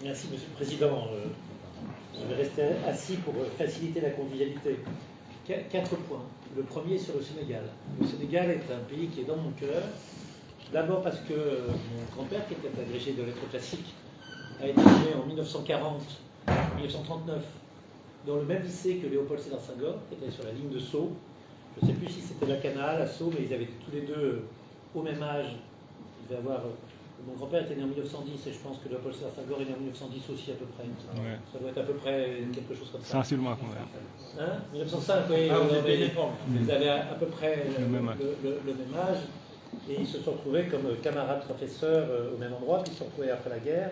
Merci, Monsieur le Président. Je vais rester assis pour faciliter la convivialité. 4 points. Le premier sur le Sénégal. Le Sénégal est un pays qui est dans mon cœur. D'abord parce que mon grand-père, qui était agrégé de lettres classiques, a été né en 1940-1939 dans le même lycée que Léopold Sédar Senghor, qui était sur la ligne de Sceaux. Je ne sais plus si c'était la Canale, à Sceaux, mais ils avaient tous les deux au même âge. Ils devaient avoir... Mon grand-père était né en 1910 et je pense que Léopold Sédar Senghor est né en 1910 aussi à peu près. Ouais. Ça doit être à peu près quelque chose comme ça. Sensibilement, hein 1905, oui. Ils avaient à peu près le même âge. Et ils se sont retrouvés comme camarades professeurs au même endroit, puis ils se sont retrouvés après la guerre.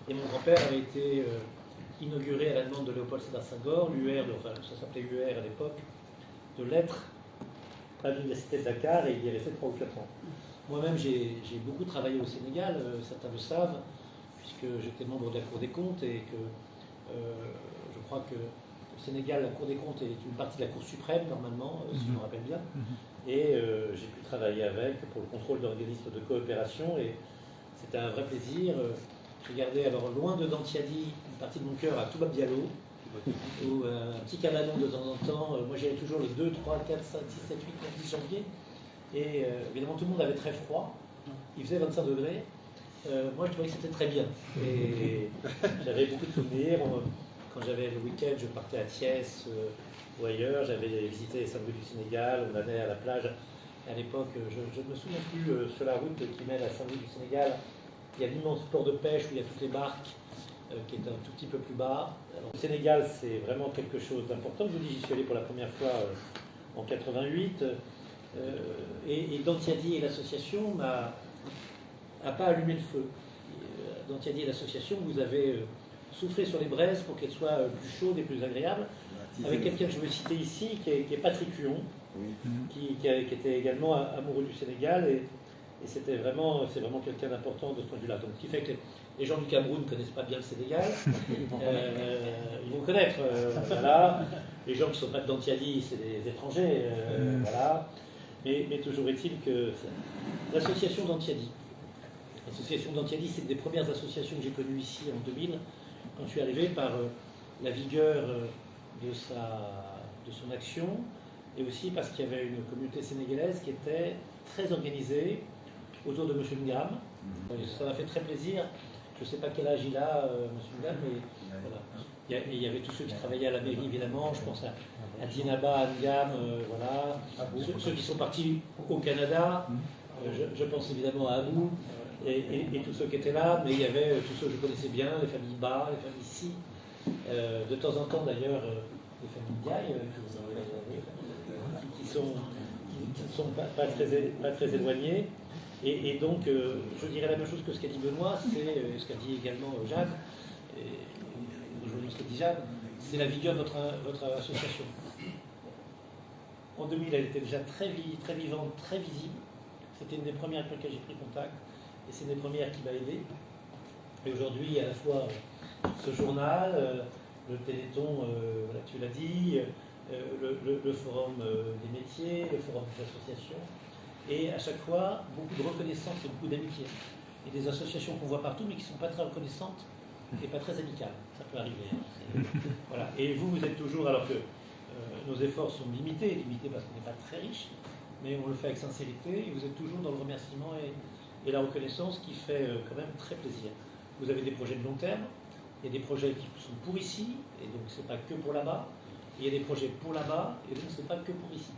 Et mon grand-père avait été inauguré à la demande de Léopold Sédar Senghor, l'UR, enfin ça s'appelait UR à l'époque, de lettres à l'université de Dakar, et il y est resté 3 ou 4 ans. Moi-même, j'ai beaucoup travaillé au Sénégal, certains le savent, puisque j'étais membre de la Cour des comptes, et que je crois que au Sénégal, la Cour des comptes est une partie de la Cour suprême, normalement, si je me rappelle bien. Et j'ai pu travailler avec pour le contrôle d'organismes de coopération, et c'était un vrai plaisir. J'ai gardé alors loin de Dantiadi une partie de mon cœur à Toubab Diallo, ou un petit Cabanon de temps en temps. Moi j'y allais toujours le 2, 3, 4, 5, 6, 7, 8, 9, 10 janvier. Et évidemment tout le monde avait très froid. Il faisait 25 degrés. Moi je trouvais que c'était très bien. Et j'avais beaucoup de souvenirs. Quand j'avais le week-end, je partais à Thiès ou ailleurs. J'avais visité les Saint-Louis du Sénégal. On allait à la plage. À l'époque, je ne me souviens plus, sur la route qui mène à Saint-Louis du Sénégal, il y a l'immense port de pêche où il y a toutes les barques, qui est un tout petit peu plus bas. Alors, le Sénégal, c'est vraiment quelque chose d'important. Je vous dis, j'y suis allé pour la première fois en 88. Et Dantiadi et l'association n'a pas allumé le feu. Dantiadi et l'association, vous avez soufflé sur les braises pour qu'elles soient plus chaudes et plus agréables, avec quelqu'un que je veux citer ici, qui est Patrick Huon, qui était également amoureux du Sénégal, et c'est vraiment quelqu'un d'important de ce point de vue-là. Donc, ce qui fait que les gens du Cameroun ne connaissent pas bien le Sénégal. Ils vont connaître, voilà. Les gens qui sont pas de Dantiadi, c'est des étrangers, voilà. Mais toujours est-il que l'association Dantiadi, c'est une des premières associations que j'ai connues ici en 2000, quand je suis arrivé, par la vigueur de son action, et aussi parce qu'il y avait une communauté sénégalaise qui était très organisée autour de M. Ngam. Ça m'a fait très plaisir. Je ne sais pas quel âge il a, M. Ngam, mais voilà. Il y avait tous ceux qui travaillaient à la mairie, évidemment. Je pense à Dinaba, à Ngam, voilà. Ceux qui sont partis au Canada. Je pense évidemment à Abou et tous ceux qui étaient là. Mais il y avait tous ceux que je connaissais bien, les familles Ba, les familles Si. De temps en temps, d'ailleurs, les familles Diaye, qui ne sont pas très éloignées. Et donc, je dirais la même chose que ce qu'a dit Benoît, c'est ce qu'a dit également Jacques, et ce qu'a dit Jacques, c'est la vigueur de votre association. En 2000, elle était déjà très vivante, très visible. C'était une des premières avec lesquelles j'ai pris contact, et c'est une des premières qui m'a aidé. Et aujourd'hui, à la fois ce journal, le Téléthon, tu l'as dit, le forum des métiers, le forum des associations, et à chaque fois, beaucoup de reconnaissance et beaucoup d'amitié. Et des associations qu'on voit partout, mais qui ne sont pas très reconnaissantes et pas très amicales. Ça peut arriver. Voilà. Et vous êtes toujours, alors que nos efforts sont limités parce qu'on n'est pas très riche, mais on le fait avec sincérité, et vous êtes toujours dans le remerciement et la reconnaissance qui fait quand même très plaisir. Vous avez des projets de long terme, il y a des projets qui sont pour ici, et donc c'est pas que pour là-bas. Il y a des projets pour là-bas, et donc c'est pas que pour ici.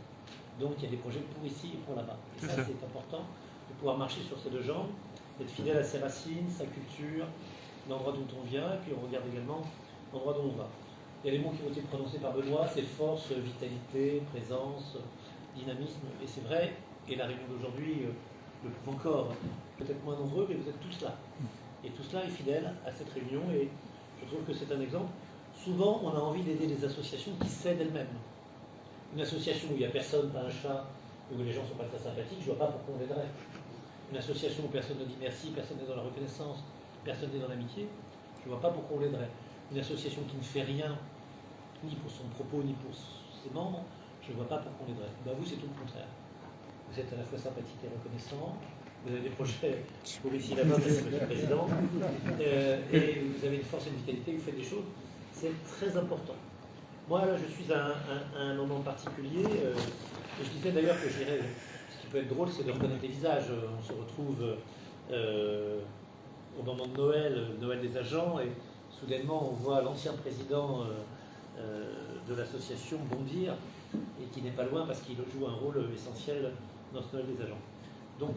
Donc il y a des projets pour ici et pour là-bas. Et ça, c'est important de pouvoir marcher sur ces deux jambes, d'être fidèle à ses racines, sa culture, l'endroit d'où on vient, et puis on regarde également l'endroit d'où on va. Il y a les mots qui ont été prononcés par Benoît, c'est force, vitalité, présence, dynamisme, et c'est vrai, et la réunion d'aujourd'hui le prouve encore, peut-être moins nombreux, mais vous êtes tous là. Et tout cela est fidèle à cette réunion, et je trouve que c'est un exemple. Souvent, on a envie d'aider les associations qui s'aident elles-mêmes. Une association où il n'y a personne, pas un chat, où les gens ne sont pas très sympathiques, je ne vois pas pourquoi on l'aiderait. Une association où personne ne dit merci, personne n'est dans la reconnaissance, personne n'est dans l'amitié, je ne vois pas pourquoi on l'aiderait. Une association qui ne fait rien, ni pour son propos, ni pour ses membres, je ne vois pas pourquoi on l'aiderait. Ben vous, c'est tout le contraire. Vous êtes à la fois sympathique et reconnaissant, vous avez des projets pour ici là-bas, Monsieur le Président, et vous vous avez une force et une vitalité, vous faites des choses, c'est très important. Moi, là, je suis à un moment particulier, et je disais d'ailleurs que je dirais, ce qui peut être drôle, c'est de reconnaître les visages. On se retrouve au moment de Noël des agents, et soudainement, on voit l'ancien président de l'association bondir, et qui n'est pas loin parce qu'il joue un rôle essentiel dans ce Noël des agents. Donc,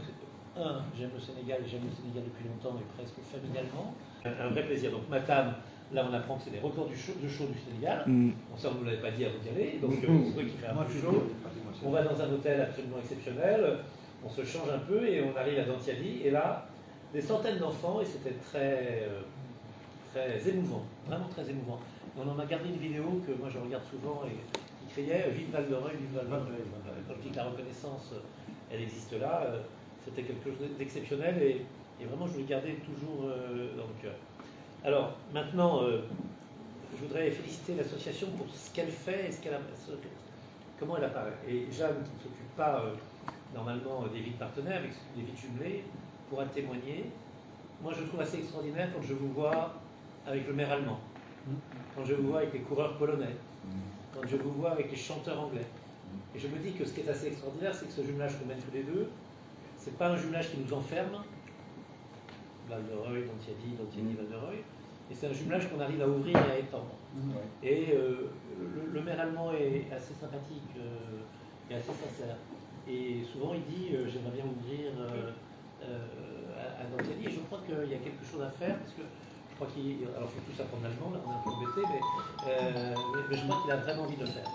j'aime le Sénégal, et j'aime le Sénégal depuis longtemps, et presque familialement. Un vrai plaisir. Donc, Matam, là, on apprend que c'est des records de chaud du Sénégal. Bon, ça, on ne nous l'avait pas dit avant d'y aller, donc on voit qu'il fait un peu chaud. On va dans un hôtel absolument exceptionnel, on se change un peu, et on arrive à Dantiali, et là, des centaines d'enfants, et c'était très émouvant, vraiment très émouvant. Et on en a gardé une vidéo que moi je regarde souvent, et qui criait « Vive Val-de-Reuil, vive Val-de-Reuil ». Quand je dis que la reconnaissance, elle existe là, c'était quelque chose d'exceptionnel, et vraiment je voulais garder toujours dans le cœur. Alors maintenant, je voudrais féliciter l'association pour ce qu'elle fait et comment elle apparaît. Et Jeanne, qui ne s'occupe pas normalement des villes partenaires, avec des villes jumelées, pourra témoigner. Moi, je trouve assez extraordinaire quand je vous vois avec le maire allemand, quand je vous vois avec les coureurs polonais, quand je vous vois avec les chanteurs anglais. Et je me dis que ce qui est assez extraordinaire, c'est que ce jumelage qu'on mène tous les deux, c'est pas un jumelage qui nous enferme, Val-de-Reuil, Dantiali, Val-de-Reuil, et c'est un jumelage qu'on arrive à ouvrir et à étendre. Et le maire allemand est assez sympathique et assez sincère. Et souvent il dit j'aimerais bien ouvrir à Dantiali, et je crois qu'il y a quelque chose à faire, parce que je crois alors il faut tous apprendre l'allemand, là on est un peu embêté, mais je crois qu'il a vraiment envie de le faire.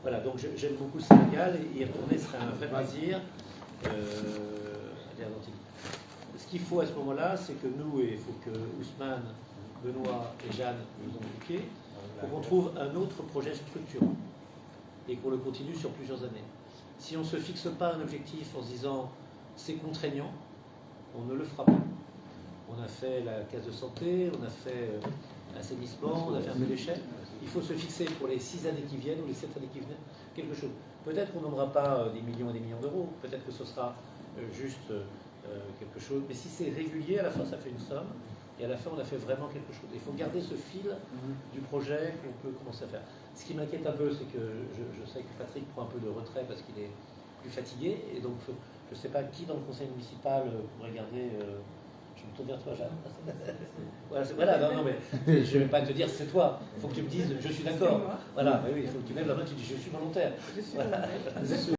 Voilà, donc j'aime beaucoup le Sénégal, et y retourner serait un vrai plaisir aller à Dantiali. Ce qu'il faut à ce moment-là, c'est que nous, et il faut que Ousmane, Benoît et Jeanne nous ont expliqué, qu'on trouve un autre projet structurant et qu'on le continue sur plusieurs années. Si on ne se fixe pas un objectif en se disant c'est contraignant, on ne le fera pas. On a fait la case de santé, on a fait assainissement, on a fait un peu d'échelle. Il faut se fixer pour les 6 années qui viennent ou les 7 années qui viennent quelque chose. Peut-être qu'on n'aura pas des millions et des millions d'euros, peut-être que ce sera juste quelque chose, mais si c'est régulier, à la fin ça fait une somme, et à la fin on a fait vraiment quelque chose. Il faut garder ce fil du projet qu'on peut commencer à faire. Ce qui m'inquiète un peu, c'est que je sais que Patrick prend un peu de retrait parce qu'il est plus fatigué, et donc je ne sais pas qui dans le conseil municipal pourrait garder. Je me tourne vers toi, Jeanne. Voilà, non, mais je ne vais pas te dire c'est toi. Il faut que tu me dises je suis d'accord. Voilà, oui, il faut que tu lèves la main, tu dis je suis volontaire. Voilà.